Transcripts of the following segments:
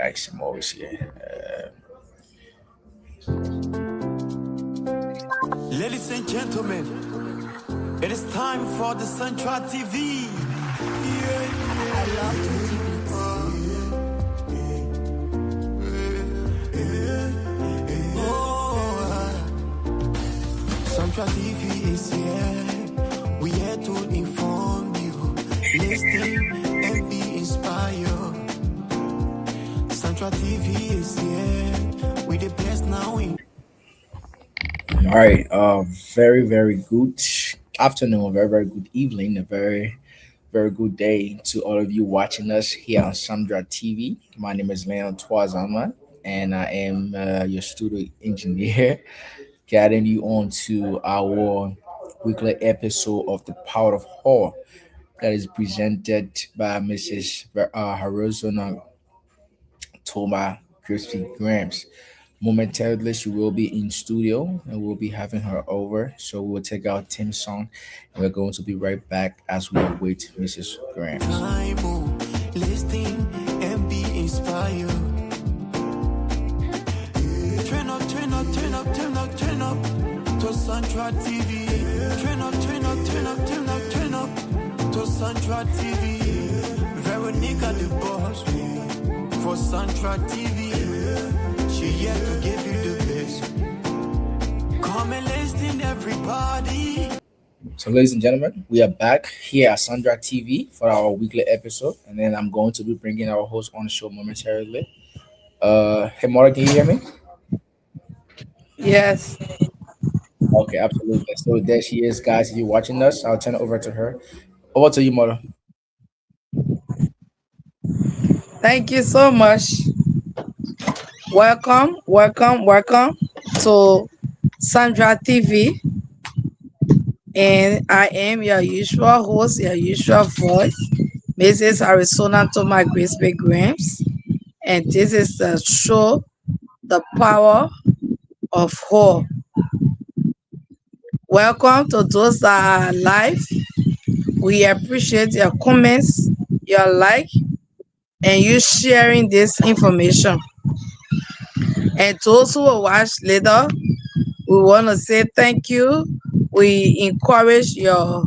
guys. I'm always here. Ladies and gentlemen, it is time for the Central TV. I love Central TV is here. We here to inform you, listen and be inspired. Central TV is here. We the best now in. All right. Very very good afternoon. A very very good evening. A very good day to all of you watching us here on Sandra TV. My name is Leon Twazama, and I am your studio engineer, guiding you on to our weekly episode of The Power of Horror that is presented by Mrs. Harrisona Crispy Grams. Momentarily, she will be in studio and we'll be having her over. So we'll take our theme song and we're going to be right back as we await Mrs. Grams. Listen and be inspired. Turn up to Central TV. Turn up to Central TV. Veronica the boss for Central TV. She here to give you the best. Come and listen, everybody. So, ladies and gentlemen, we are back here at Sandra TV for our weekly episode, and then I'm going to be bringing our host on the show momentarily. Hey, Mara, can you hear me? Yes. Okay, absolutely. So there she is, guys. If you're watching us, I'll turn it over to her. Over to you, Mara. Thank you so much. Welcome to Sandra TV. And I am your usual host, your usual voice, Mrs. Harrisona Grimes. And this is the show, The Power of Horror. Welcome to those that are live. We appreciate your comments, your like, and you sharing this information. And to those who will watch later, we want to say thank you. We encourage your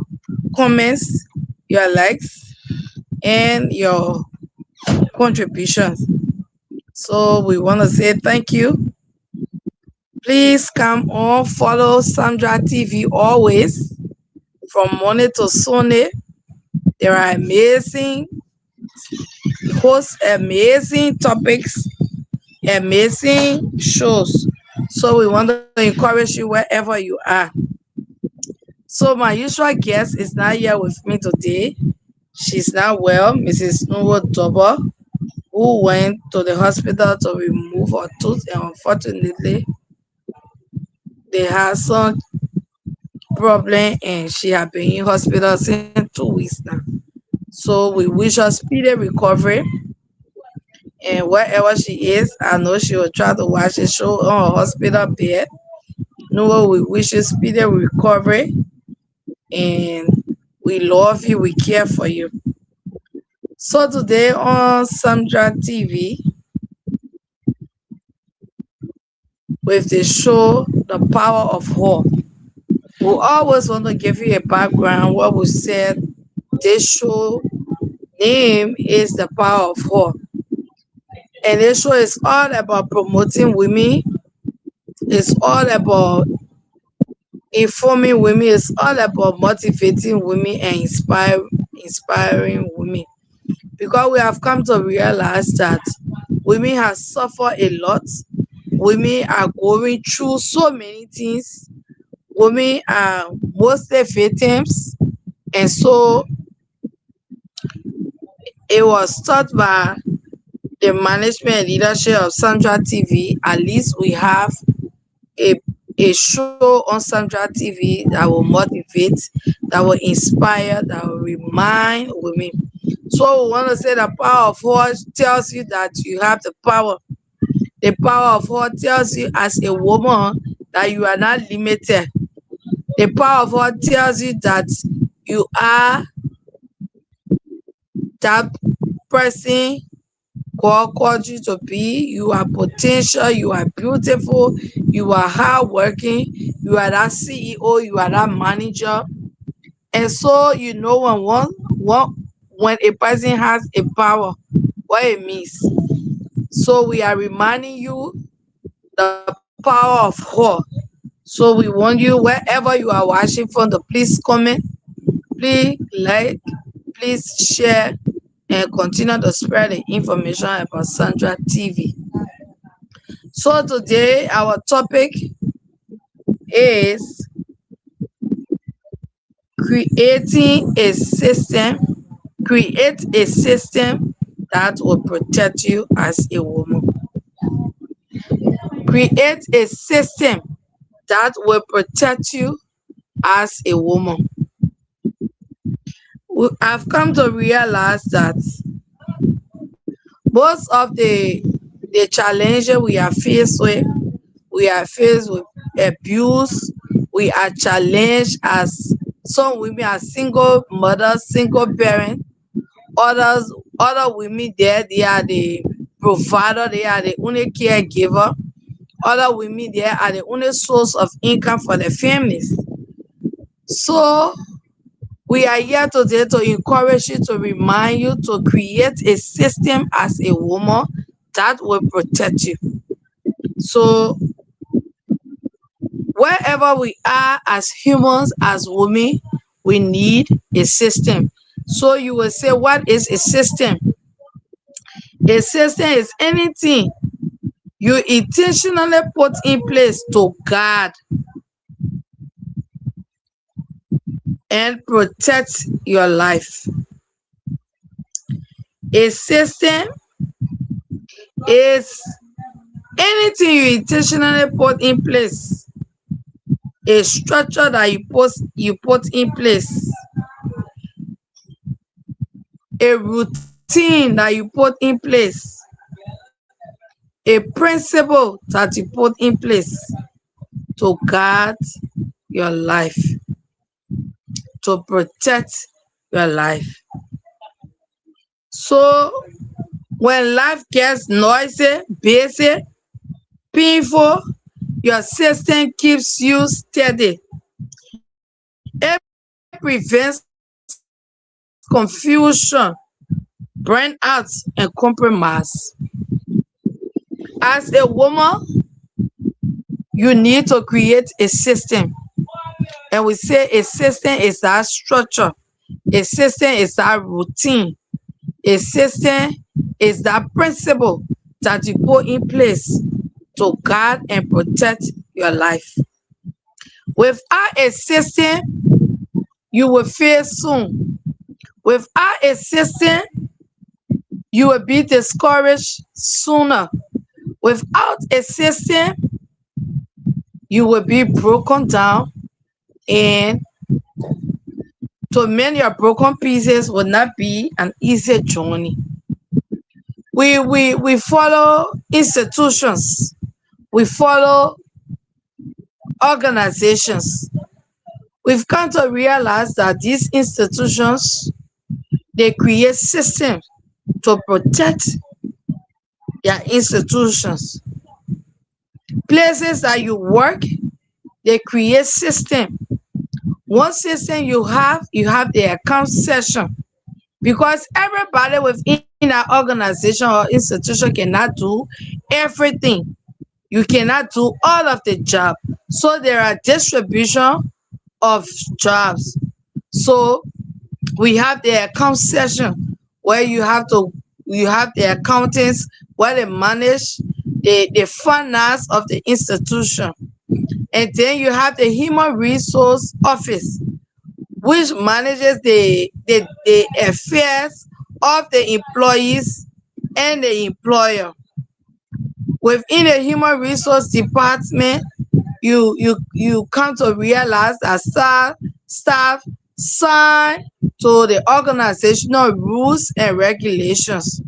comments, your likes, and your contributions. So we want to say thank you. Please come on, follow Sandra TV always, from Monday to Sunday. There are amazing hosts, amazing topics, amazing shows. So we want to encourage you wherever you are. So my usual guest is not here with me today. She's not well, Mrs. Nuwo Dobo, who went to the hospital to remove her tooth, and unfortunately, they had some problem and she has been in hospital since 2 weeks now. So we wish her speedy recovery. And wherever she is, I know she will try to watch the show on her hospital bed. No, we wish you speedy recovery. And we love you, we care for you. So today on Sandra TV, with the show The Power of Horror, we always want to give you a background. What we said, this show name is The Power of Horror. And this show is all about promoting women. It's all about informing women. It's all about motivating women and inspiring women. Because we have come to realize that women have suffered a lot. Women are going through so many things. Women are mostly victims. And so it was thought by the management and leadership of Sandra TV. At least we have a show on Sandra TV that will motivate, that will inspire, that will remind women. So we want to say the power of horror tells you that you have the power. The power of horror tells you as a woman that you are not limited. The power of horror tells you that you are that person God called you to be. You are potential, you are beautiful, you are hardworking, you are that CEO, you are that manager. And so you know when a person has a power, what it means. So we are reminding you the power of God. So we want you, wherever you are watching from, to please comment, please like, please share, and continue to spread the information about Sandra TV. So today our topic is creating a system, create a system that will protect you as a woman. Create a system that will protect you as a woman. I've come to realize that most of the challenges we are faced with, we are faced with abuse. We are challenged as some women are single mothers, single parents. Others, other women there, they are the provider, they are the only caregiver. Other women there are the only source of income for their families. So we are here today to encourage you, to remind you to create a system as a woman that will protect you. So wherever we are as humans, as women, we need a system. So you will say, what is a system? A system is anything you intentionally put in place to guard and protect your life. A system is anything you intentionally put in place, a structure that you put in place, a routine that you put in place, a principle that you put in place to guard your life, to protect your life. So when life gets noisy, busy, painful, your system keeps you steady. It prevents confusion, burnout, and compromise. As a woman, you need to create a system. And we say a system is that structure, a system is that routine, a system is that principle that you put in place to guard and protect your life. Without a system, you will fail soon. Without a system, you will be discouraged sooner. Without a system, you will be broken down, and to mend your broken pieces will not be an easy journey. We follow institutions, we follow organizations. We've come to realize that these institutions, they create systems to protect their institutions. Places that you work, they create system. One system you have the account section, because everybody within an organization or institution cannot do everything. You cannot do all of the job. So there are distribution of jobs. So we have the account section where you have the accountants where they manage the finance of the institution. And then you have the human resource office, which manages the affairs of the employees and the employer. Within the human resource department, you come to realize that staff sign to the organizational rules and regulations.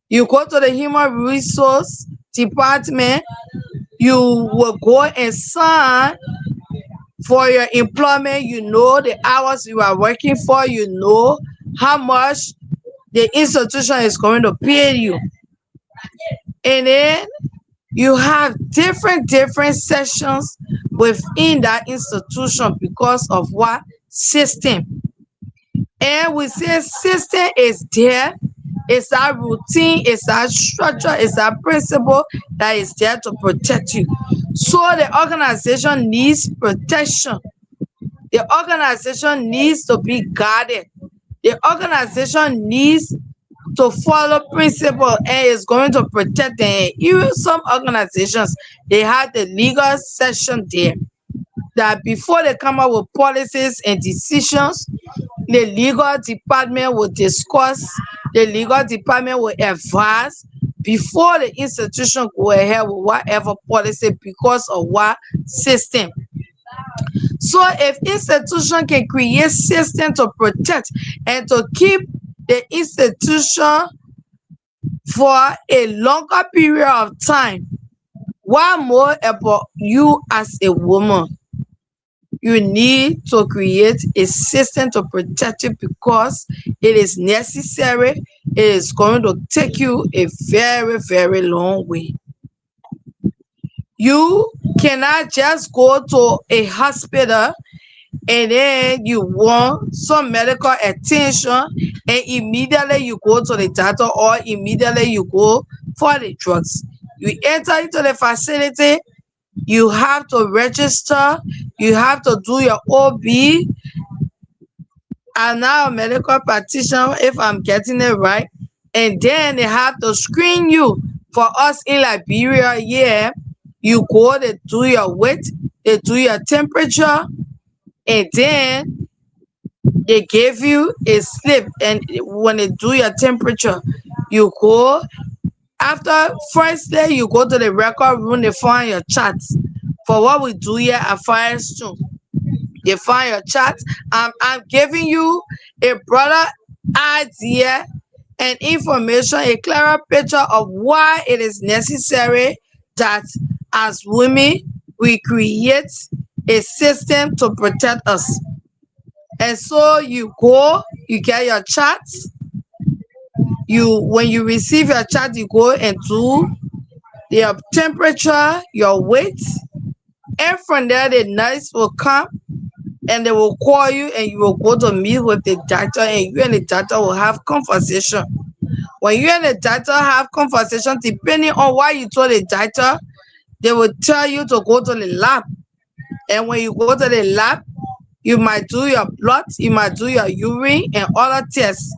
You go to the human resource department, you will go and sign for your employment. You know the hours you are working for, you know how much the institution is going to pay you. And then you have different sessions within that institution because of what? System. And we say system is there. It's our routine, it's our structure, it's our principle that is there to protect you. So the organization needs protection. The organization needs to be guarded. The organization needs to follow principle and is going to protect them. Even some organizations, they have the legal section there that before they come up with policies and decisions, the legal department will discuss, the legal department will advise before the institution go ahead with whatever policy because of what system. So if institution can create system to protect and to keep the institution for a longer period of time, what more about you as a woman? You need to create a system to protect you because it is necessary. It is going to take you a very long way. You cannot just go to a hospital and then you want some medical attention and immediately you go to the doctor or immediately you go for the drugs. You enter into the facility, you have to register, you have to do your OB. I'm now a medical practitioner, if I'm getting it right. And then they have to screen you. For us in Liberia, yeah, you go, they do your weight, they do your temperature, and then they give you a slip. And when they do your temperature, you go. After first day, you go to the record room, they find your charts. For what we do here at Firestone, they find your charts. I'm giving you a broader idea and information, a clearer picture of why it is necessary that as women we create a system to protect us. And so you go, you get your charts. You when you receive your chart, you go and do your temperature, your weight, and from there the nurse will come and they will call you and you will go to meet with the doctor and you and the doctor will have conversation. When you and the doctor have conversation, depending on what you told the doctor, they will tell you to go to the lab. And when you go to the lab, you might do your blood, you might do your urine and other tests.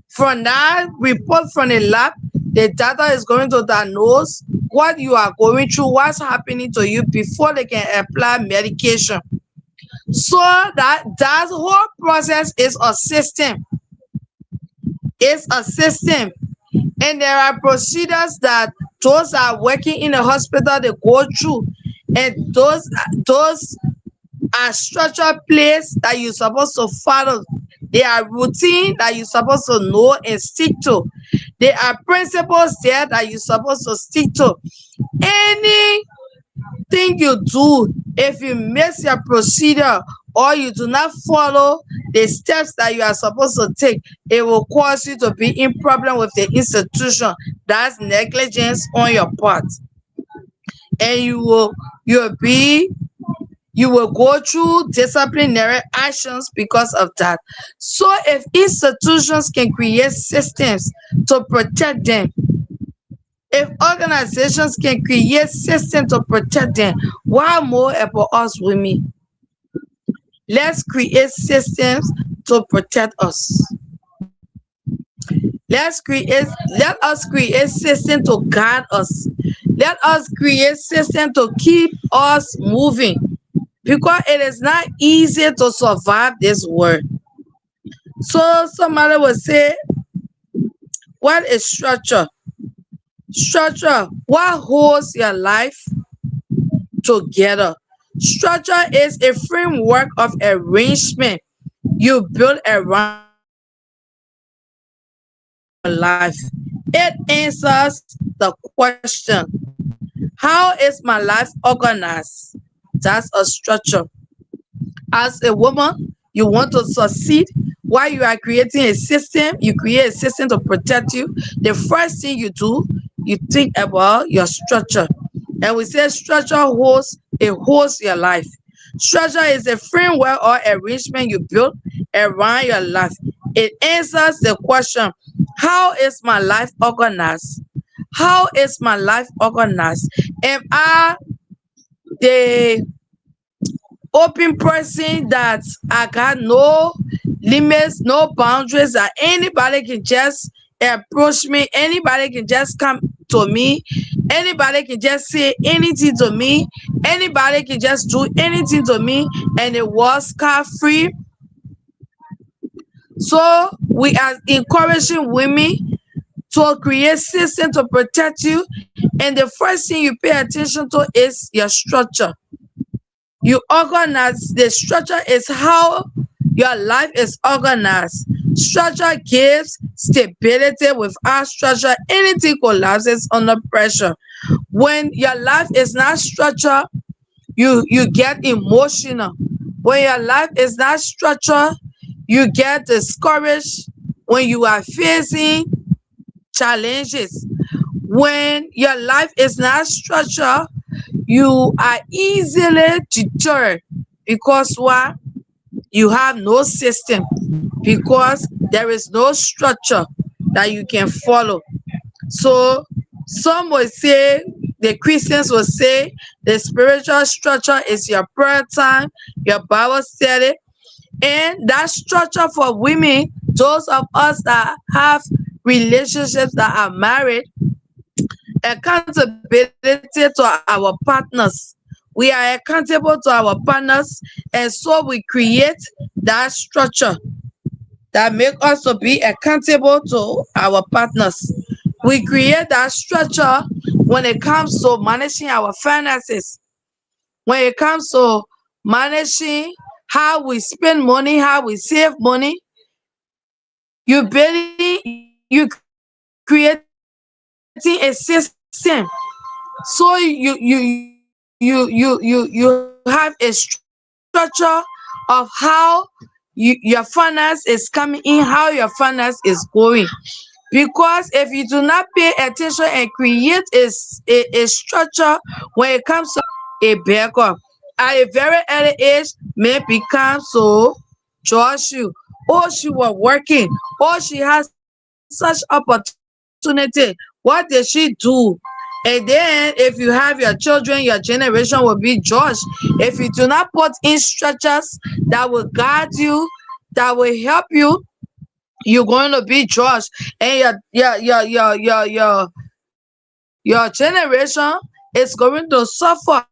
From that report from the lab, the doctor is going to diagnose what you are going through, what's happening to you before they can apply medication. So that whole process is a system. It's a system. And there are procedures that those are working in a hospital they go through. And those are structured place that you're supposed to follow. They are routine that you're supposed to know and stick to. There are principles there that you're supposed to stick to. Anything you do, if you miss your procedure or you do not follow the steps that you are supposed to take, it will cause you to be in problem with the institution. That's negligence on your part. And you will go through disciplinary actions because of that. So if institutions can create systems to protect them, if organizations can create systems to protect them, why more about us women? Let's create systems to protect us. Let us create systems to guide us. Let us create systems to keep us moving. Because it is not easy to survive this world. So somebody will say, what is structure? Structure, what holds your life together? Structure is a framework of arrangement you build around your life. It answers the question, how is my life organized? That's a structure. As a woman, you want to succeed. While you are creating a system, you create a system to protect you. The first thing you do, you think about your structure. And we say structure holds your life. Structure is a framework or arrangement you build around your life. It answers the question, how is my life organized? How is my life organized? Am I the open person that I got no limits, no boundaries, that anybody can just approach me, anybody can just come to me, anybody can just say anything to me, anybody can just do anything to me, and it was car free? So we are encouraging women to create system to protect you, and the first thing you pay attention to is your structure. You organize. The structure is how your life is organized. Structure gives stability. Without structure, anything collapses under pressure. When your life is not structured, you get emotional. When your life is not structured, you get discouraged when you are facing challenges. When your life is not structured, you are easily deterred. Because why? You have no system, because there is no structure that you can follow. So some will say, the Christians will say, the spiritual structure is your prayer time, your Bible study. And that structure for women, those of us that have relationships, that are married, accountability to our partners. We are accountable to our partners, and so we create that structure that make us to be accountable to our partners. We create that structure when it comes to managing our finances, when it comes to managing how we spend money, how we save money. You creating a system. So you have a structure of how your finance is coming in, how your finance is going. Because if you do not pay attention and create a structure when it comes to a backup, at a very early age, may become so judge you. Oh, she was working. Oh, she has such opportunity. What did she do? And then if you have your children, your generation will be judged. If you do not put in structures that will guide you, that will help you, you're going to be judged. And your generation is going to suffer.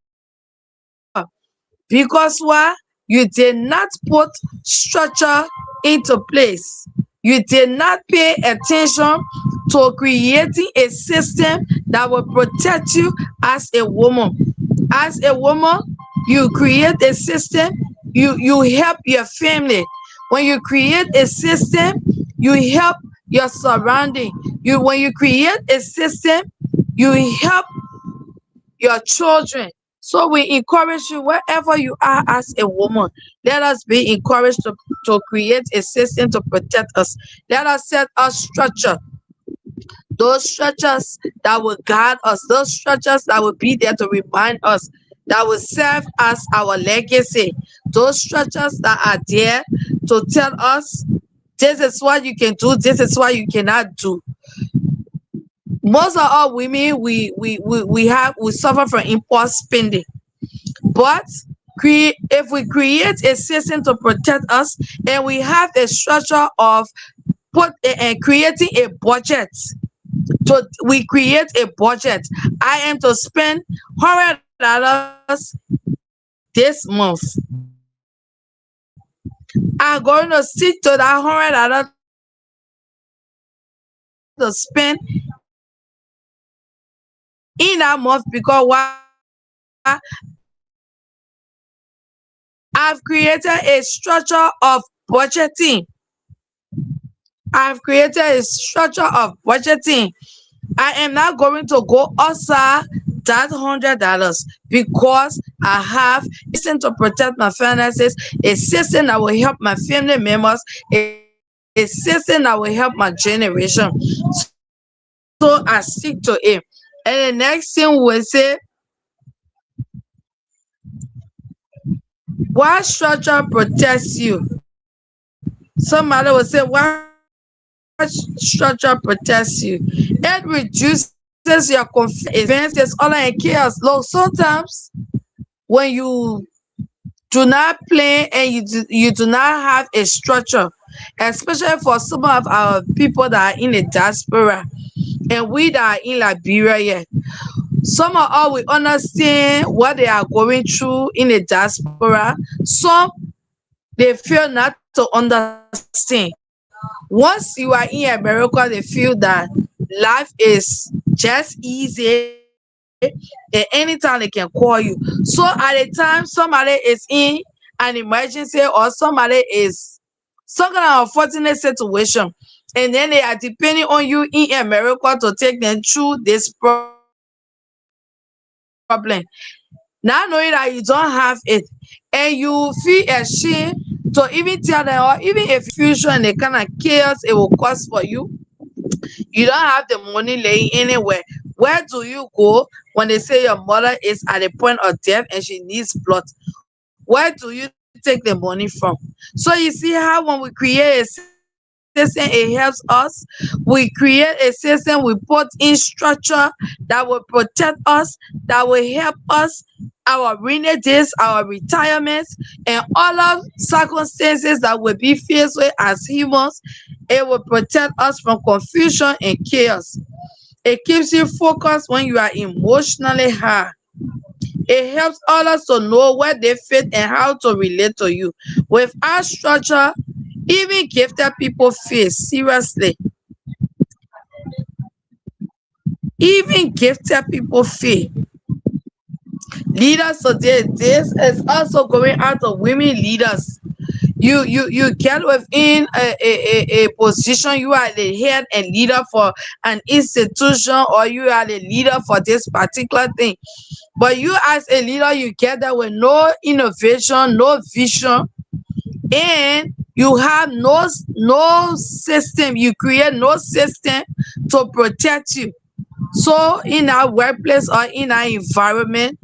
Because why? You did not put structure into place. You did not pay attention to creating a system that will protect you as a woman. As a woman, you create a system, you help your family. When you create a system, you help your surrounding. You When you create a system, you help your children. So we encourage you, wherever you are as a woman, let us be encouraged to create a system to protect us. Let us set a structure, those structures that will guide us, those structures that will be there to remind us, that will serve as our legacy, those structures that are there to tell us this is what you can do, this is what you cannot do. Most of our women, we suffer from impulse spending. But if we create a system to protect us, and we have a structure of creating a budget, so we create a budget. I am to spend $100 this month. I'm going to stick to that $100 to spend in that month. Because why? I've created a structure of budgeting. I've created a structure of budgeting. I am not going to go outside that $100, because I have a system to protect my finances, a system that will help my family members, a system that will help my generation. So So I stick to it. And the next thing we will say, what structure protects you? Somebody will say, what structure protects you? It reduces your confidence. It prevents this all and chaos. Look, sometimes when you do not plan and you do not have a structure, especially for some of our people that are in the diaspora and we that are in Liberia here. Some of us will understand what they are going through in the diaspora. Some they feel not to understand. Once you are in America, they feel that life is just easy and anytime they can call you. So at the time somebody is in an emergency or somebody is some kind of unfortunate situation, and then they are depending on you in America to take them through this problem. Now knowing that you don't have it and you feel ashamed to even tell them, or even if you are in confusion and the kind of chaos it will cause for you, you don't have the money laying anywhere. Where do you go when they say your mother is at the point of death and she needs blood? Where do you take the money from? So you see how when we create a system, it helps us. We create a system, we put in structure that will protect us, that will help us, our rainy days, our retirement, and all of circumstances that we'll be faced with as humans. It will protect us from confusion and chaos. It keeps you focused when you are emotionally high. It helps others to know where they fit and how to relate to you. Without structure, even gifted people fail. Seriously, even gifted people fail. Leaders today, this is also going out of women leaders. You get within a position, you are the head and leader for an institution, or you are the leader for this particular thing, but you as a leader you get there with no innovation, no vision, and you have no system, you create no system to protect you. So in our workplace or in our environment,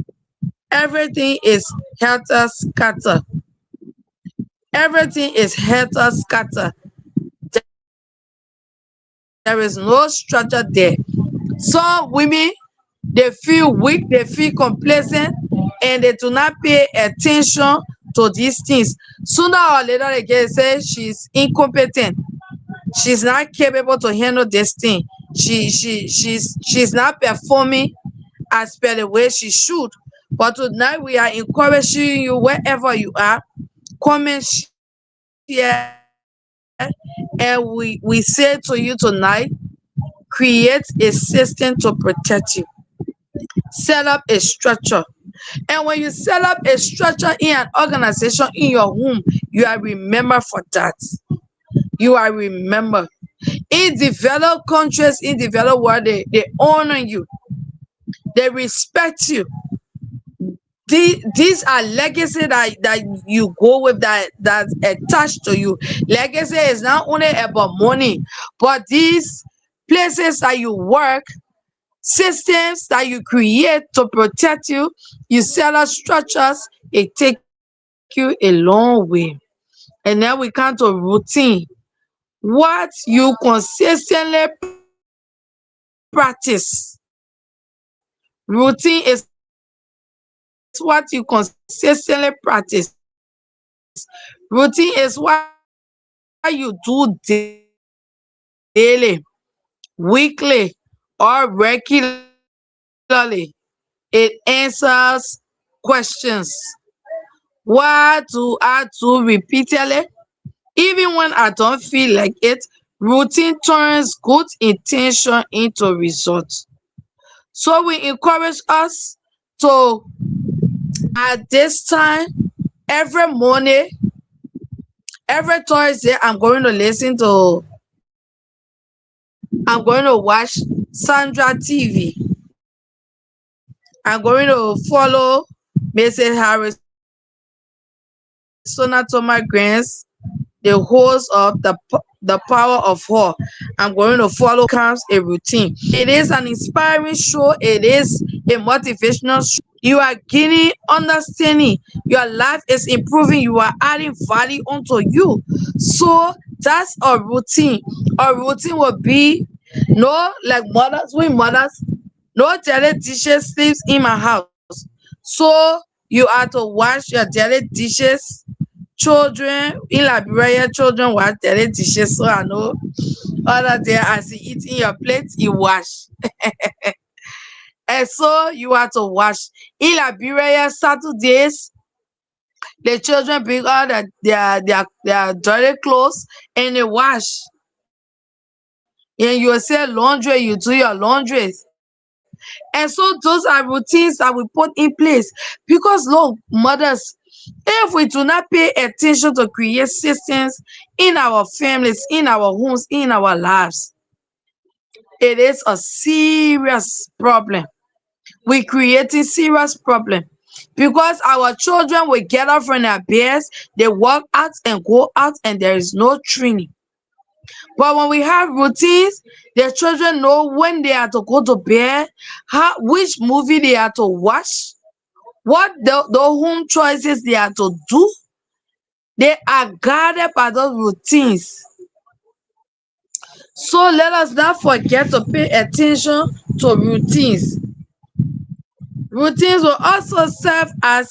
everything is helter scatter. Everything is helter scatter. There is no structure there. Some women, they feel weak, they feel complacent, and they do not pay attention to these things. Sooner or later they get say she's incompetent, she's not capable to handle this thing, she's not performing as per the way she should. But tonight we are encouraging you wherever you are, come and share, and we say to you tonight, create a system to protect you. Set up a structure. And when you set up a structure in an organization in your home, you are remembered for that. You are remembered. In developed countries, in developed world, they honor you, they respect you. These are legacy that you go with, that attached to you. Legacy is not only about money, but these places that you work, systems that you create to protect you, you set up structures, it take you a long way. And then we come to routine. What you consistently practice. Routine is what you consistently practice. Routine is what you do daily, weekly, or regularly. It answers questions. What do I do repeatedly? Even when I don't feel like it, routine turns good intention into results. So we encourage us to, at this time, every morning, every Thursday, I'm going to watch Sandra TV. I'm going to follow Mrs. Harrisona Grimes, the host of the podcast the power of her. I'm going to follow comes a routine. It is an inspiring show. It is a motivational show. You are gaining understanding. Your life is improving. You are adding value onto you. So that's a routine. A routine will be no like mothers, we mothers, no daily dishes sleeps in my house. So you are to wash your daily dishes. Children in Liberia, children wash daily dishes. So I know other day as you eat in your plate, you wash. And so you are to wash. In Liberia, Saturdays, the children bring all their dirty clothes and they wash. And you say laundry, you do your laundry. And so those are routines that we put in place. Because look, mothers, if we do not pay attention to create systems in our families, in our homes, in our lives, it is a serious problem. We creating serious problem because our children will get up from their beds, they walk out and go out, and there is no training. But when we have routines, the children know when they are to go to bed, how which movie they are to watch, what the home choices they are to do. They are guided by those routines. So let us not forget to pay attention to routines. Routines will also serve as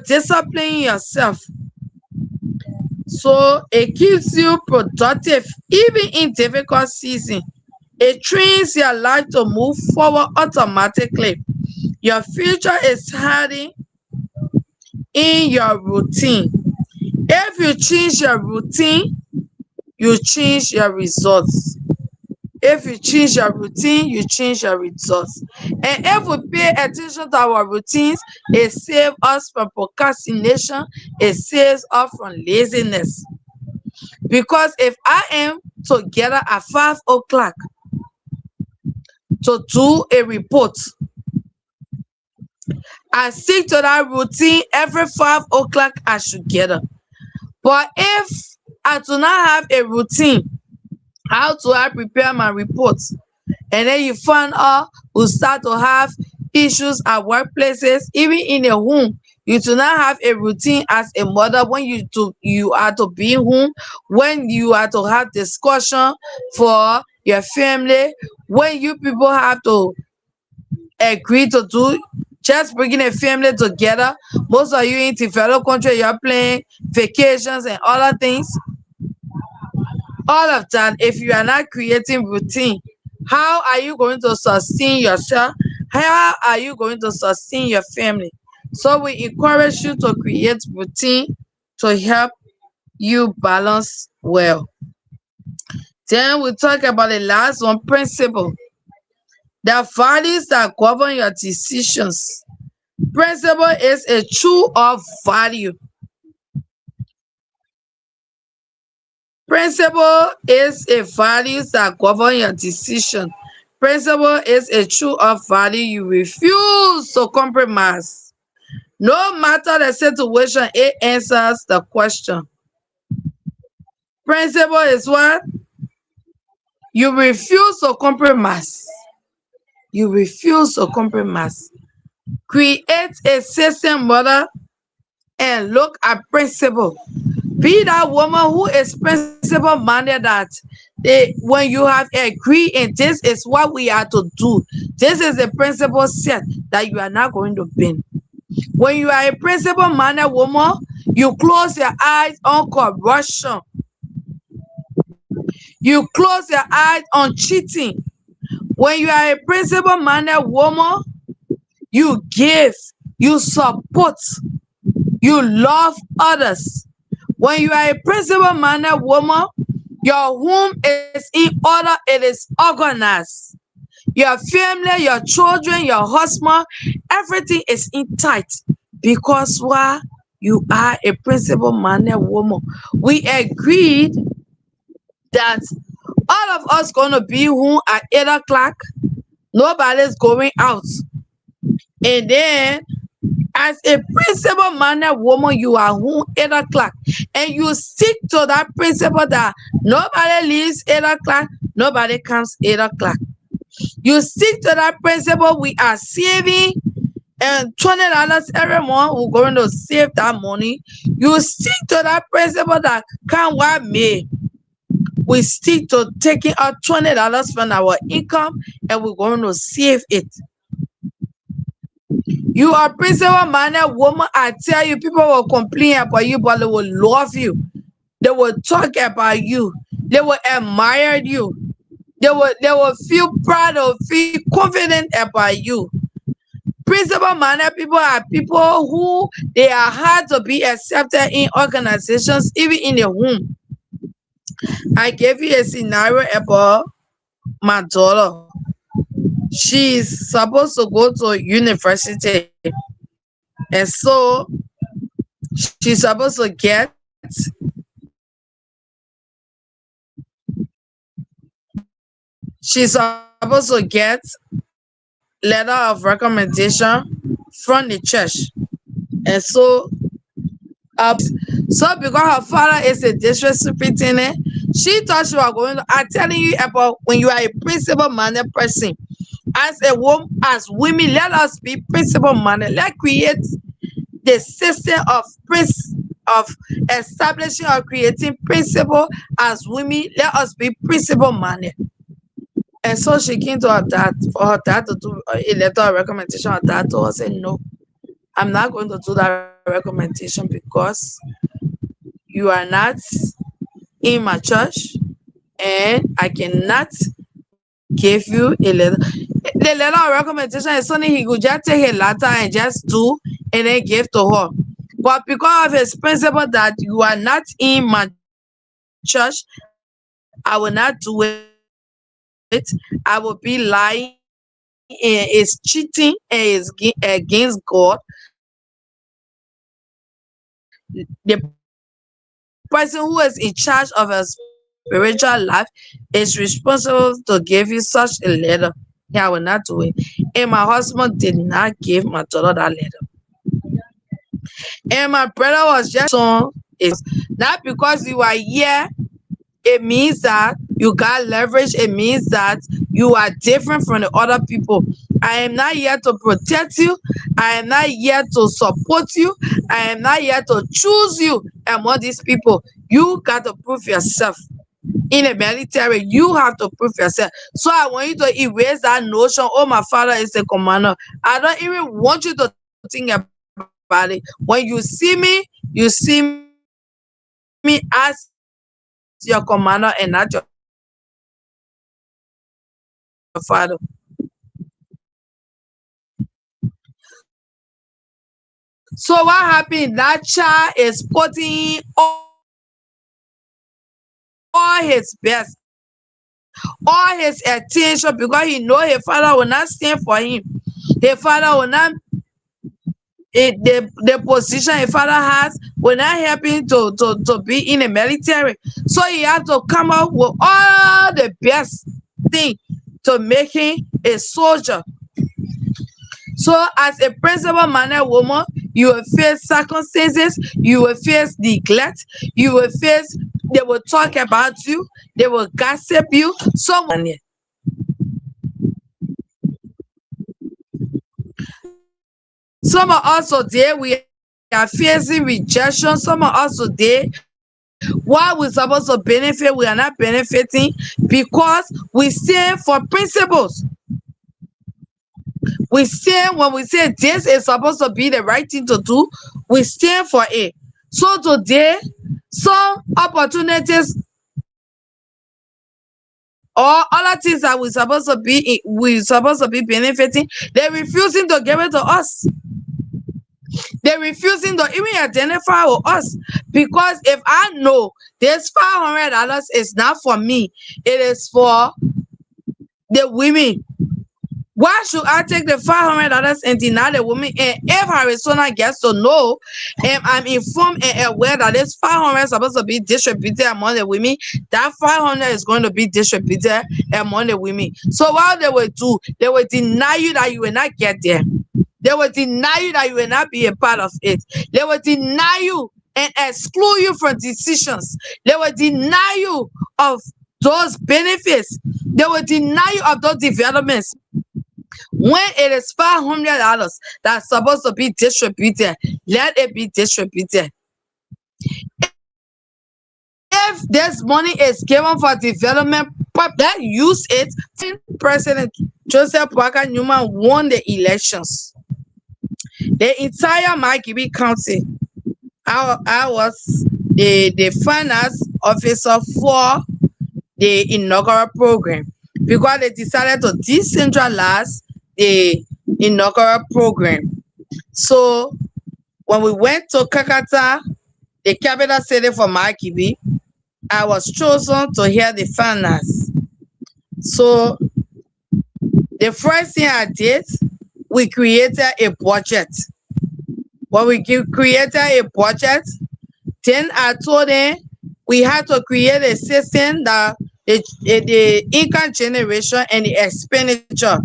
disciplining yourself. So it keeps you productive even in difficult season. It trains your life to move forward automatically. Your future is hiding in your routine. If you change your routine, you change your results. If you change your routine, you change your results. And if we pay attention to our routines, it saves us from procrastination, it saves us from laziness. Because if I am together at 5 o'clock to do a report, I stick to that routine every 5 o'clock I should get up. But if I do not have a routine, how do I prepare my reports? And then you find out we start to have issues at workplaces, even in a home. You do not have a routine as a mother when you are to be home, when you are to have discussion for your family, when you people have to agree to do just bringing a family together. Most of you in developed country, you're playing vacations and other things. All of that, if you are not creating routine, how are you going to sustain yourself? How are you going to sustain your family? So we encourage you to create routine to help you balance well. Then we talk about the last one, principle. The values that govern your decisions. Principle is a true of value. Principle is a value that govern your decision. Principle is a true of value. You refuse to compromise. No matter the situation, it answers the question. Principle is what? You refuse to compromise. You refuse to compromise. Create a system, mother, and look at principle. Be that woman who is principle minded that when you have agreed and this is what we are to do, this is the principle set that you are not going to bend. When you are a principle minded woman, you close your eyes on corruption. You close your eyes on cheating. When you are a principle minded woman, you give, you support, you love others. When you are a principle minded woman, your home is in order, it is organized. Your family, your children, your husband, everything is in tight. Because why? You are a principle minded woman. We agreed that all of us gonna be home at 8 o'clock. Nobody's going out. And then As a principle minded woman, you are home 8 o'clock, and you stick to that principle that nobody leaves 8 o'clock, nobody comes 8 o'clock. You stick to that principle. We are saving and $20 every month. We're going to save that money. You stick to that principle that come what may. We stick to taking out $20 from our income, and we're going to save it. You are principle minded woman. I tell you, people will complain about you, but they will love you. They will talk about you. They will admire you. They will feel proud or feel confident about you. Principle minded people are people who they are hard to be accepted in organizations, even in the home. I gave you a scenario about my daughter. She's supposed to go to university, and so she's supposed to get letter of recommendation from the church. And so because her father is a district superintendent, she thought she was going to. I'm telling you about when you are a principle minded person. As a woman, as women, let us be principle minded. Let's create the system of establishing or creating principle as women. Let us be principle minded. And so she came to her dad for her dad to do a letter of recommendation. Her dad told her, say, no, I'm not going to do that recommendation because you are not in my church, and I cannot give you a letter. The letter of recommendation is something he could just take a letter and just do and then give to her. But because of his principle that you are not in my church, I will not do it. I will be lying, and it's cheating, and it's against God. The person who is in charge of her spiritual life is responsible to give you such a letter. Yeah, I will not do it. And my husband did not give my daughter that letter. And my brother was just not because you are here, it means that you got leverage. It means that you are different from the other people. I am not here to protect you. I am not here to support you. I am not here to choose you among these people. You got to prove yourself. In the military, you have to prove yourself. So I want you to erase that notion, oh, my father is a commander. I don't even want you to think about it. When you see me as your commander and not your father. So what happened? That child is putting all his best, all his attention, because he know his father will not stand for him. His father will not the position his father has will not help him to be in the military. So he has to come up with all the best thing to make him a soldier. So as a principle minded woman, you will face circumstances, you will face neglect, you will face, they will talk about you, they will gossip you. Some of us today we are facing rejection. Some of us today, while we're supposed to benefit, we are not benefiting because we stand for principles. We stand when we say this is supposed to be the right thing to do, we stand for it. So today, some opportunities or other things that we supposed to be benefiting, they're refusing to give it to us. They're refusing to even identify with us, because if I know this $500 is not for me, it is for the women. Why should I take the $500 and deny the woman? And if Harrisona gets to know, and I'm informed and aware that this 500 is supposed to be distributed among the women, that 500 is going to be distributed among the women. So what they will do, they will deny you that you will not get there. They will deny you that you will not be a part of it. They will deny you and exclude you from decisions. They will deny you of those benefits. They will deny you of those developments. When it is $500 that's supposed to be distributed, let it be distributed. If this money is given for development, let use it. President Joseph Boakai Newman won the elections. The entire Margibi County, I was the finance officer for the inaugural program because they decided to decentralize the inaugural program. So when we went to Kakata, the capital city for Margibi, I was chosen to hear the finance. So the first thing I did, we created a budget. When we created a budget, then I told them we had to create a system that the income generation and the expenditure,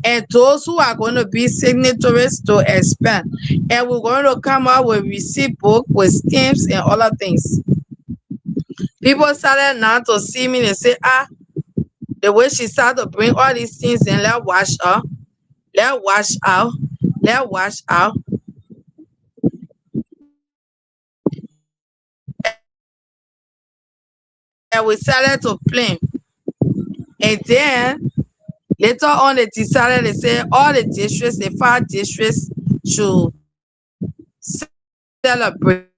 and those who are going to be signatories to expand. And we're going to come out with receipt book with stamps and other things. People started now to see me and say, the way she started to bring all these things and let wash out, let wash out, let wash out. And we started to plan. And then later on they decided, they say all the districts, the 5 districts should celebrate.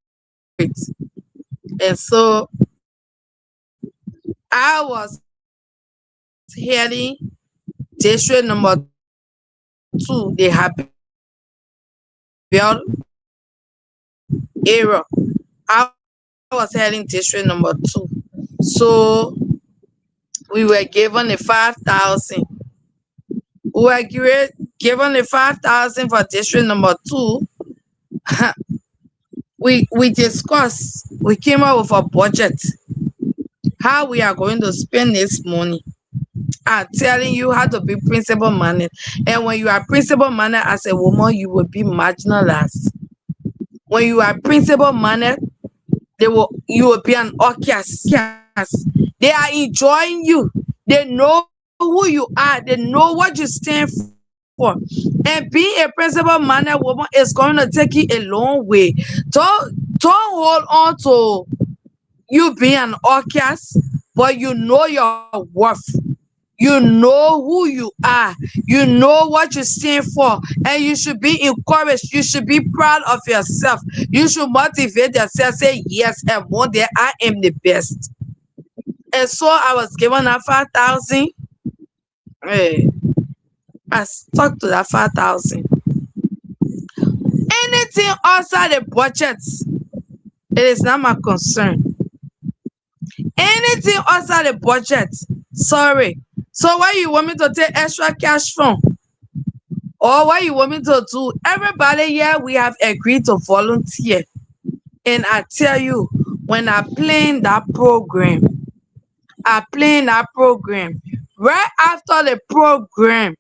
And so I was heading district number 2, they have built area. I was heading district number 2. So we were given the 5,000. We were given the 5,000 for district number 2. We discussed, we came up with a budget, how we are going to spend this money. I'm telling you how to be principal minded. And when you are principal minded as a woman, you will be marginalized. When you are principal minded, you will be an outcast. They are enjoying you. They know who you are. They know what you stand for. And being a principal minded woman is going to take you a long way. Don't hold on to you being an outcast, but you know your worth. You know who you are. You know what you stand for. And you should be encouraged. You should be proud of yourself. You should motivate yourself. Say, yes, and one day I am the best. And so I was given that 5,000. I stuck to that 5,000. Anything outside the budget, it is not my concern. Anything outside the budget, sorry. So why you want me to take extra cash from? Or what you want me to do? Everybody here, we have agreed to volunteer. And I tell you, when I plan that program, right after the program,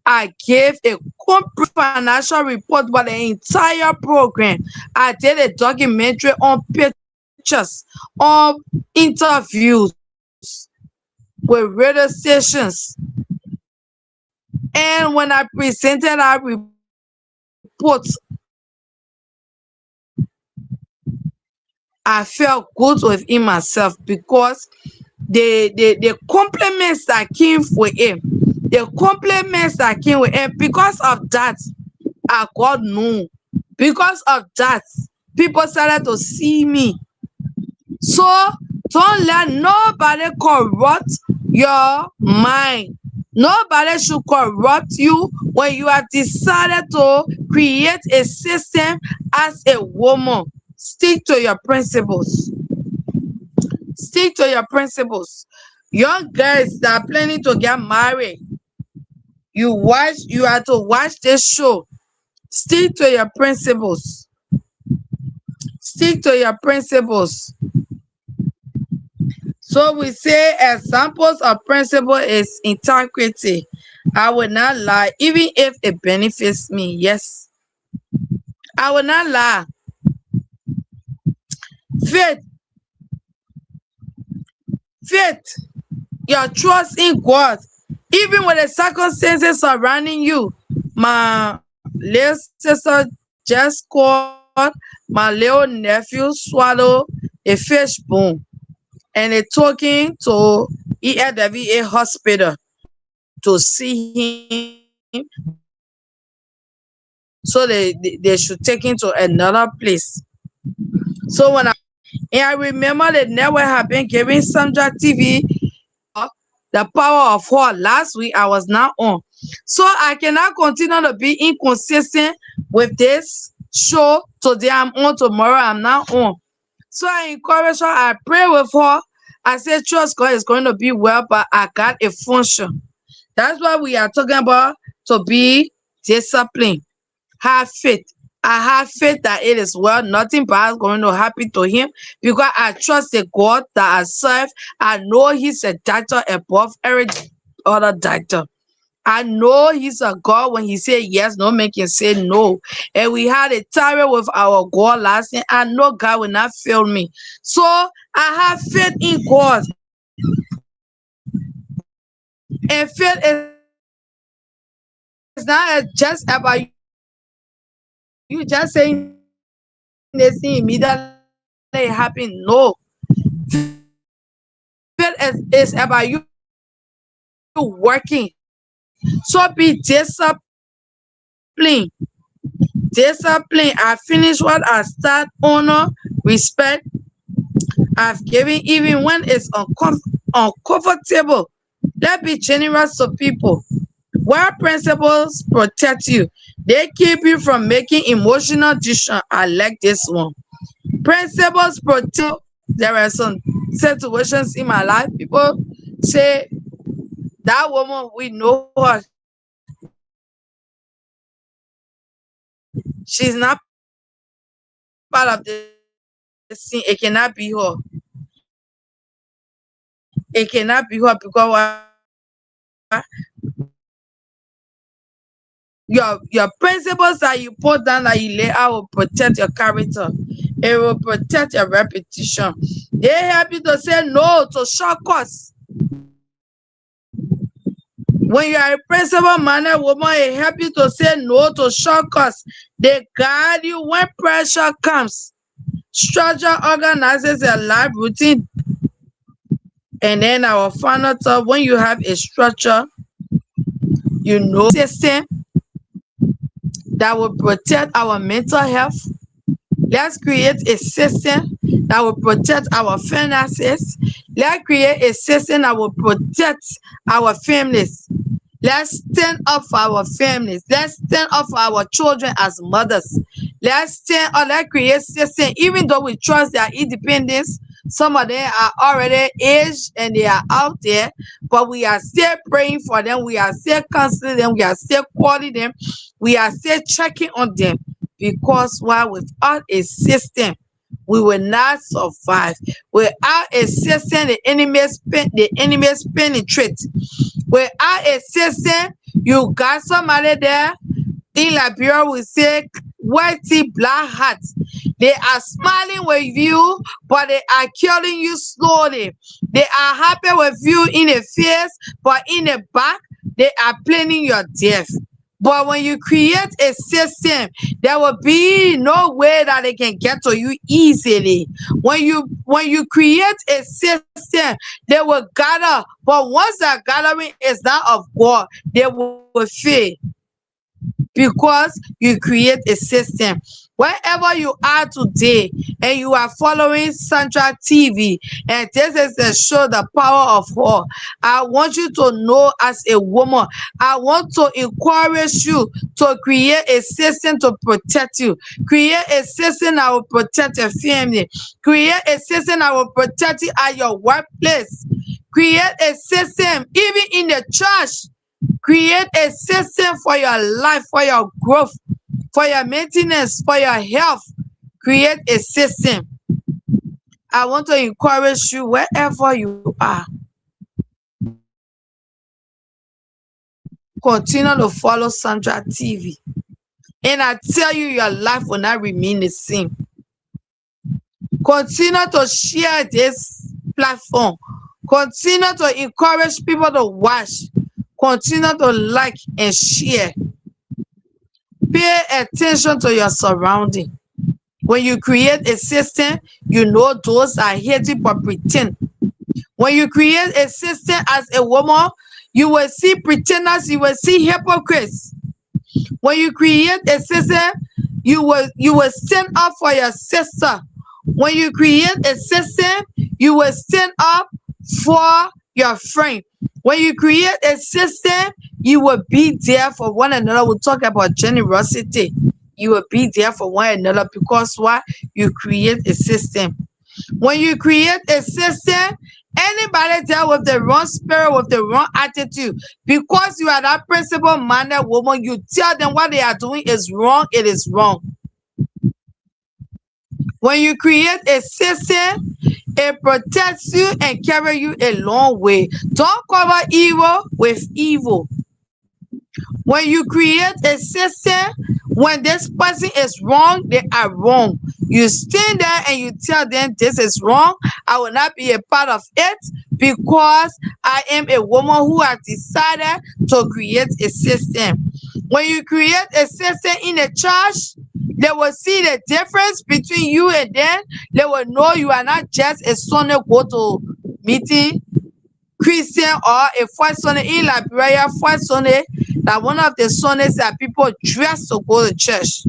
I gave a complete financial report about the entire program. I did a documentary on pictures, on interviews with radio stations. And when I presented our report, I felt good within myself because the compliments that came with it, because of that, I got known. Because of that, people started to see me. So don't let nobody corrupt your mind. Nobody should corrupt you when you have decided to create a system as a woman. Stick to your principles. Stick to your principles. Young girls that are planning to get married, you have to watch this show. Stick to your principles. Stick to your principles. So we say examples of principle is integrity, I will not lie, even if it benefits me. Yes, I will not lie. Faith, faith, your trust in God, even with the circumstances surrounding you. My little sister just called my little nephew swallow a fish bone, and they talking to ELWA hospital to see him, so they should take him to another place. So when I and I remember the network have been giving Sandra TV the power of her. Last week I was not on. So I cannot continue to be inconsistent with this show. Today I'm on, tomorrow I'm not on. So I encourage her, I pray with her. I say trust God is going to be well, but I got a function. That's why we are talking about to be disciplined. Have faith. I have faith that it is well. Nothing bad is going to happen to him because I trust the God that I serve. I know he's a doctor above every other doctor. I know he's a God. When he say yes, no man can say no. And we had a time with our God last night. I know God will not fail me. So I have faith in God. And faith is not just about you just saying this thing immediately happen. No. Faith is about you working. So be disciplined. Discipline. I finish what I start. Honor, respect. I've given even when it's uncomfortable. Let's be generous to people. While principles protect you, they keep you from making emotional decisions. I like this one. Principles protect you. There are some situations in my life. People say that woman, we know her. She's not part of this thing. It cannot be her. It cannot be her because why? Your principles that you put down that you lay out will protect your character. Your principles that you put down that you lay out will protect your character. It will protect your reputation. They help you to say no to shortcuts. When you are a principal man and woman, it help you to say no to shortcuts. They guide you when pressure comes. Structure organizes your life routine, and then our final thought, when you have a structure, you know, system that will protect our mental health. Let's create a system that will protect our finances. Let's create a system that will protect our families. Let's stand up for our families. Let's stand up for our children as mothers. Let's stand up, let's create system. Even though we trust their independence, some of them are already aged and they are out there, but we are still praying for them. We are still counseling them. We are still calling them. We are still checking on them because while without a system, we will not survive. Without a system, the enemies penetrate. Without a system, you got somebody there in Liberia we say whitey black hats. They are smiling with you, but they are killing you slowly. They are happy with you in the face, but in the back, they are planning your death. But when you create a system, there will be no way that they can get to you easily. When you create a system, they will gather. But once that gathering is that of God, they will fail because you create a system. Wherever you are today and you are following Central TV, and this is the show, The Power of War, I want you to know as a woman, I want to encourage you to create a system to protect you. Create a system that will protect your family. Create a system that will protect you at your workplace. Create a system even in the church. Create a system for your life, for your growth, for your maintenance, for your health. Create a system. I want to encourage you wherever you are. continue to follow Sandra TV. And I tell you, your life will not remain the same. Continue to share this platform. Continue to encourage people to watch. Continue to like and share. Pay attention to your surrounding. When you create a system, you know those are hating but pretend. When you create a system as a woman, you will see pretenders, you will see hypocrites. When you create a system, you will stand up for your sister. When you create a system, you will stand up for your friend. When you create a system, you will be there for one another. We'll talk about generosity. You will be there for one another because why? You create a system. When you create a system, anybody there with the wrong spirit, with the wrong attitude, because you are that principle minded woman, you tell them what they are doing is wrong, it is wrong. When you create a system, it protects you and carry you a long way. Don't cover evil with evil. When you create a system, when this person is wrong, they are wrong. You stand there and you tell them this is wrong. I will not be a part of it because I am a woman who has decided to create a system. When you create a system in a church, they will see the difference between you and them. They will know you are not just a Sunday go to meeting Christian or a first Sunday in Liberia, first Sunday, that one of the Sundays that people dress to go to church.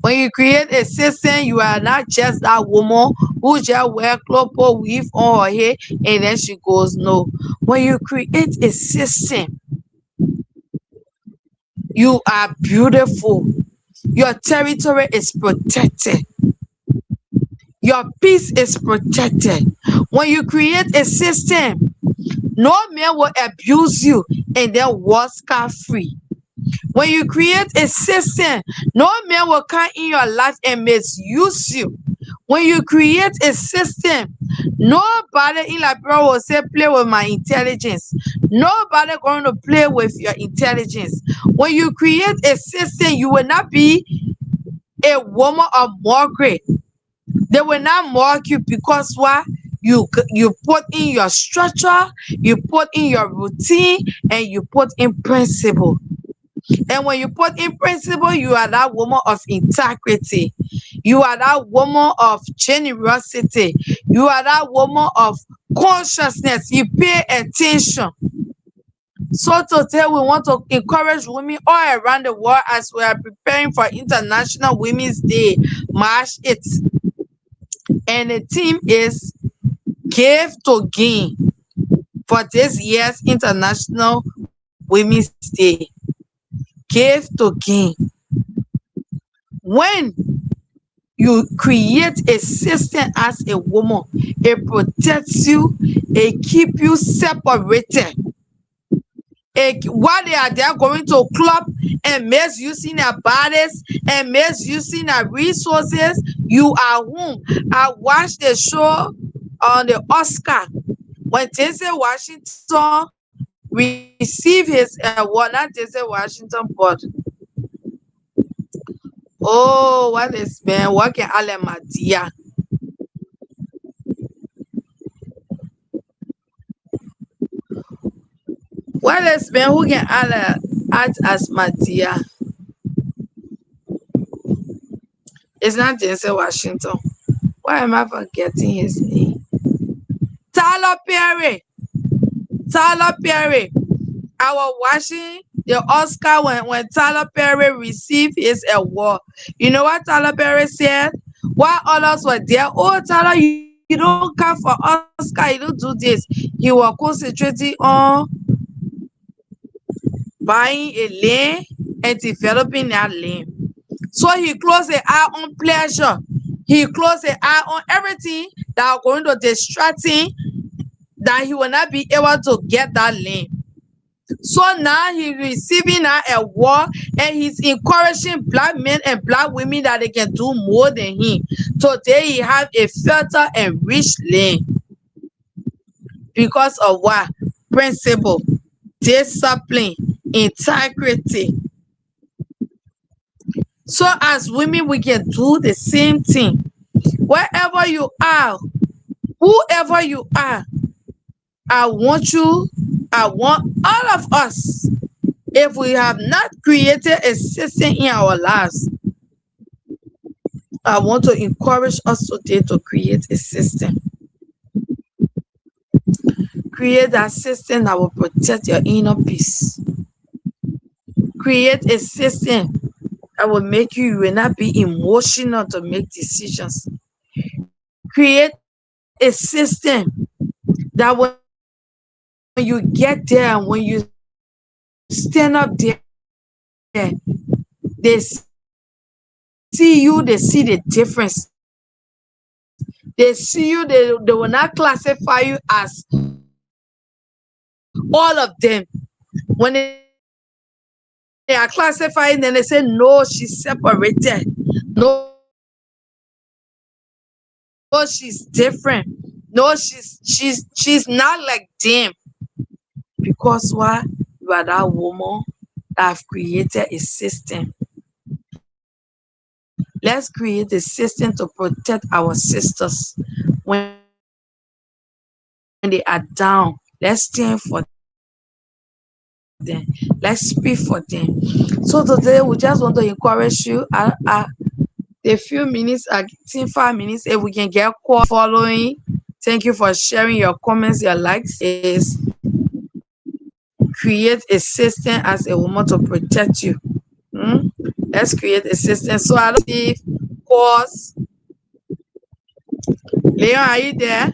When you create a system, you are not just that woman who just wear clothes, put weave on her head, and then she goes. No. When you create a system, you are beautiful. Your territory is protected. Your peace is protected. When you create a system, no man will abuse you and then walk scot-free. When you create a system, no man will come in your life and misuse you. When you create a system, nobody in Liberia will say play with my intelligence. Nobody going to play with your intelligence. When you create a system, you will not be a woman of Margaret. They will not mock you because why? You put in your structure, you put in your routine, and you put in principle. And when you put in principle, you are that woman of integrity. You are that woman of generosity. You are that woman of consciousness. You pay attention. So today we want to encourage women all around the world as we are preparing for International Women's Day, March 8th. And the theme is Give to Gain for this year's International Women's Day. Give to gain. When you create a system as a woman, it protects you, it keeps you separated. While they are there going to club and misusing their bodies and misusing their resources, you are home. I watched the show on the Oscar when Denzel Washington received his award, not Denzel Washington, but oh, what is man working Alemadia? What is man who can act as Madia? It's not Denzel Washington. Why am I forgetting his name? Tyler Perry. Tyler Perry. I was watching the Oscar when Tyler Perry received his award. You know what Tyler Perry said? While others were there, oh Tyler, you don't come for Oscar, you don't do this. He was concentrating on buying a land and developing that land. So he closed the eye on pleasure. He closed the eye on everything that are going to distract him, that he will not be able to get that land. So now he's receiving that award and he's encouraging black men and black women that they can do more than him. Today he have a fertile and rich land. Because of what? Principle. discipline, integrity. So as women, we can do the same thing. Wherever you are, whoever you are, I want you, I want all of us, if we have not created a system in our lives, I want to encourage us today to create a system. Create that system that will protect your inner peace. Create a system that will make you will not be emotional to make decisions. Create a system that when you get there and when you stand up there, they see you, they see the difference. They see you, they will not classify you as all of them. When they are classifying, then they say no, she's separated. No, she's different. No, she's not like them. Because why? You are that woman that have created a system. Let's create a system to protect our sisters when they are down. Let's stand for them. Let's speak for them. So today we just want to encourage you. The few minutes, I think 5 minutes, if we can get calls, following. Thank you for sharing your comments, your likes. Is create a system as a woman to protect you. Let's create a system. So I don't see calls. Leon, are you there?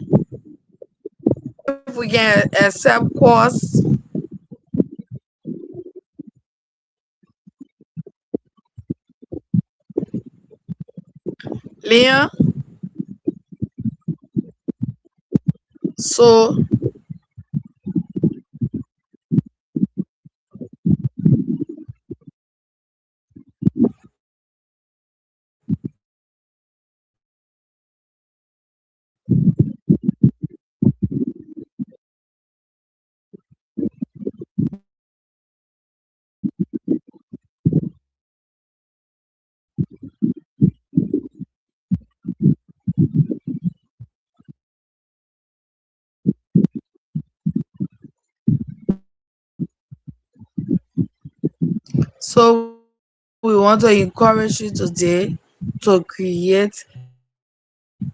If we can accept calls. Leon, so so we want to encourage you today to create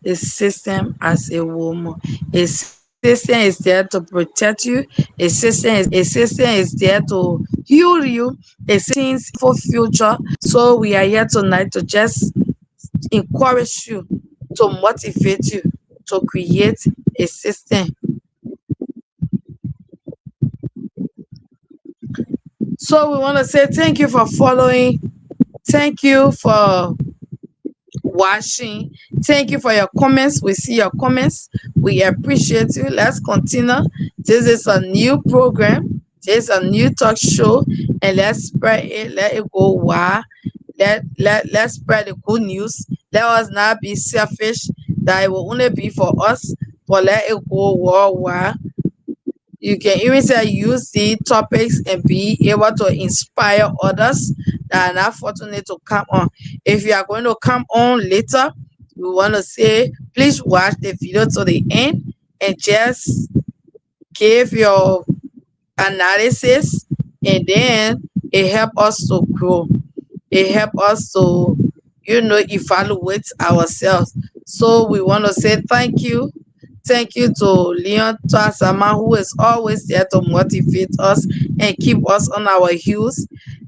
a system as a woman. A system is there to protect you. A system is there to heal you. A system for future. So we are here tonight to just encourage you, to motivate you to create a system. So we want to say thank you for following. Thank you for watching. Thank you for your comments. We see your comments. We appreciate you. Let's continue. This is a new program. This is a new talk show, and let's spread it. Let it go wide. Let's spread the good news. Let us not be selfish that it will only be for us, but let it go worldwide. You can even say use the topics and be able to inspire others that are not fortunate to come on. If you are going to come on later, we want to say please watch the video to the end and just give your analysis, and then it help us to grow. It help us to evaluate ourselves. So we want to say thank you. Thank you to Leon Twasama, who is always there to motivate us and keep us on our heels.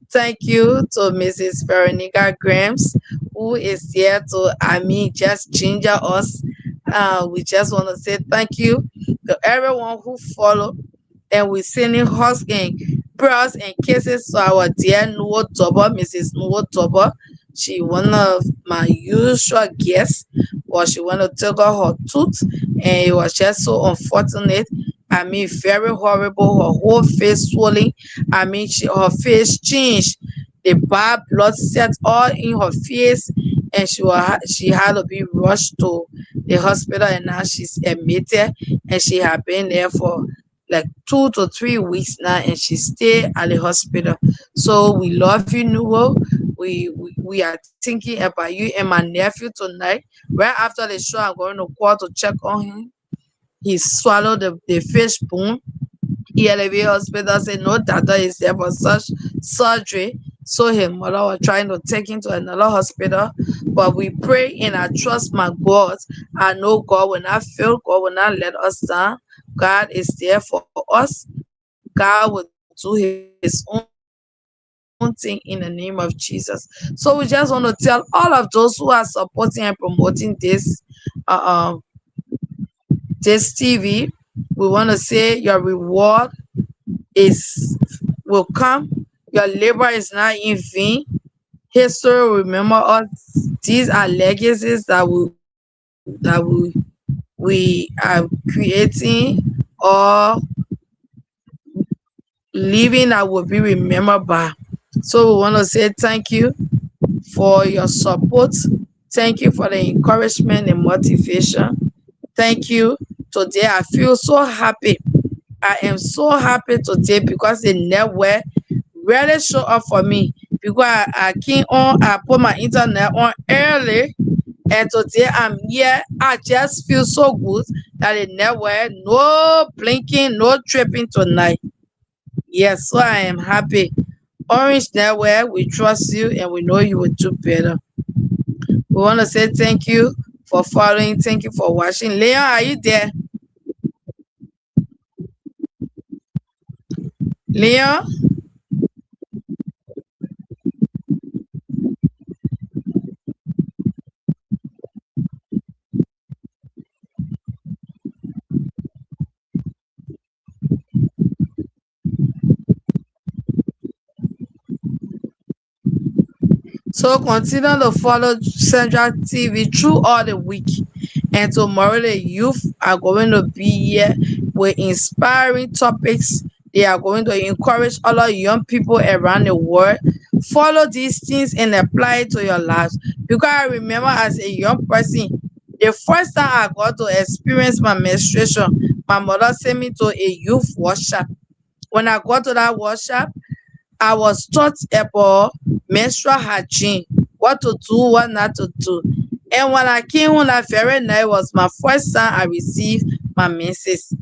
Thank you to Mrs. Veronica Grimes, who is there to, just ginger us. We just want to say thank you to everyone who follow, and we sending hugs and prayers and kisses to our dear Nuo Toba, Mrs. Nuo Toba. She one of my usual guests, but she want to take out her tooth, and it was just so unfortunate. Very horrible. Her whole face swelling. Her face changed. The bad blood set all in her face, and she had to be rushed to the hospital, and now she's admitted, and she had been there for like 2 to 3 weeks now, and she stay at the hospital. So we love you, Nuwo. We are thinking about you and my nephew tonight. Right after the show, I'm going to call to check on him. He swallowed the fish bone. ELV hospital said no doctor is there for such surgery. So his mother was trying to take him to another hospital. But we pray and I trust my God. I know God will not fail. God will not let us down. God is there for us. God will do his own thing in the name of Jesus. So we just want to tell all of those who are supporting and promoting uh, this TV. We want to say your reward is will come. Your labor is not in vain. History will remember us. These are legacies we are creating or living that will be remembered by. So we want to say thank you for your support. Thank you for the encouragement and motivation. Thank you. Today I feel so happy. I am so happy today because the network really show up for me, because I came on, I put my internet on early, and today I'm here. I just feel so good that the network, no blinking, no tripping tonight. Yes, so I am happy. Orange Network, we trust you and we know you will do better. We want to say thank you for following. Thank you for watching. Leon, are you there? Leon? So continue to follow Central TV through all the week. And tomorrow the youth are going to be here with inspiring topics. They are going to encourage other young people around the world. Follow these things and apply it to your lives. Because I remember as a young person, the first time I got to experience my menstruation, my mother sent me to a youth workshop. When I got to that workshop, I was taught about menstrual hygiene, what to do, what not to do. And when I came home that very night was my first time I received my menses.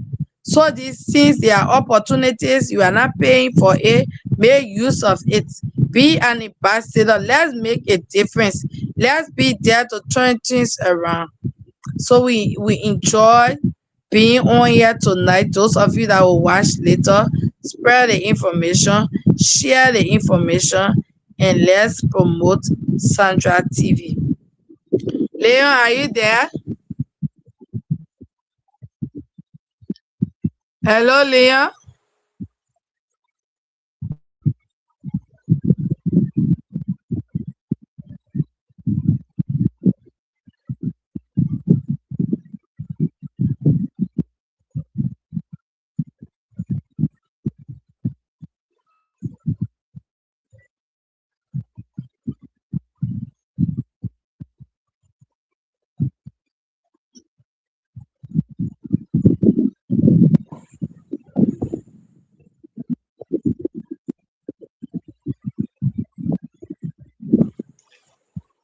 So these things, they are opportunities. You are not paying for it. Make use of it. Be an ambassador. Let's make a difference. Let's be there to turn things around. So we enjoy being on here tonight. Those of you that will watch later, spread the information, share the information, and let's promote Sandra TV. Leon, are you there? Hello, Leon.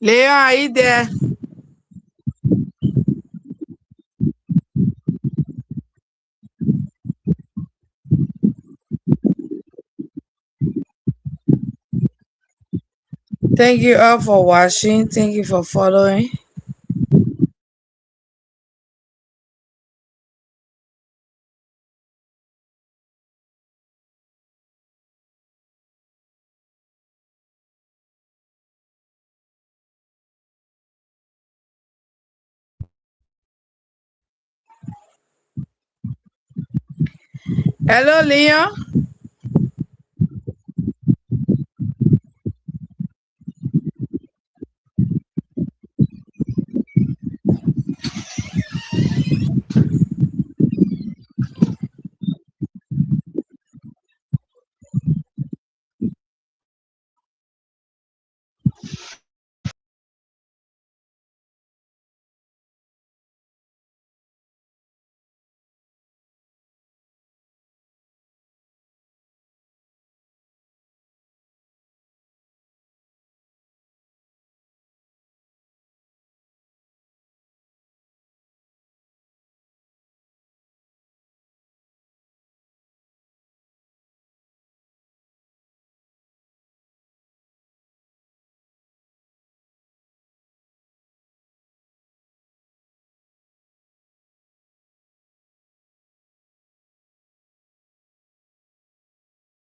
Leon, are you there? Thank you all for watching. Thank you for following. Hello, Leon.